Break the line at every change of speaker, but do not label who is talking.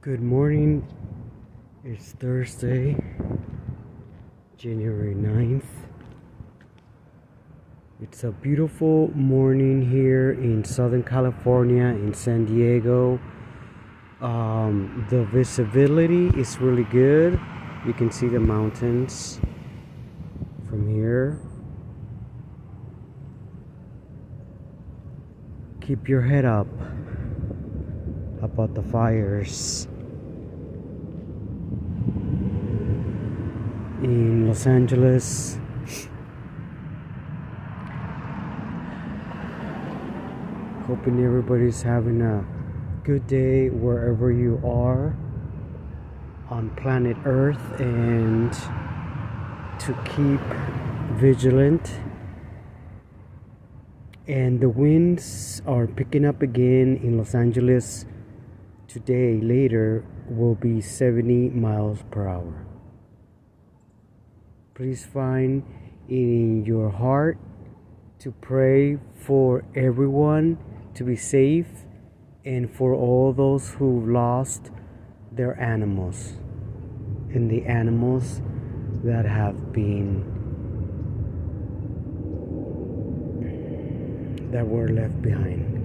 Good morning. It's Thursday, January 9th. It's a beautiful morning here in Southern California, in San Diego. The visibility is really good. You can see the mountains from here. Keep your head up about the fires in Los Angeles. Hoping everybody's having a good day wherever you are on planet Earth, and to keep vigilant. And the winds are picking up again in Los Angeles today. Later will be 70 miles per hour. Please find it in your heart to pray for everyone to be safe, and for all those who lost their animals and the animals that were left behind.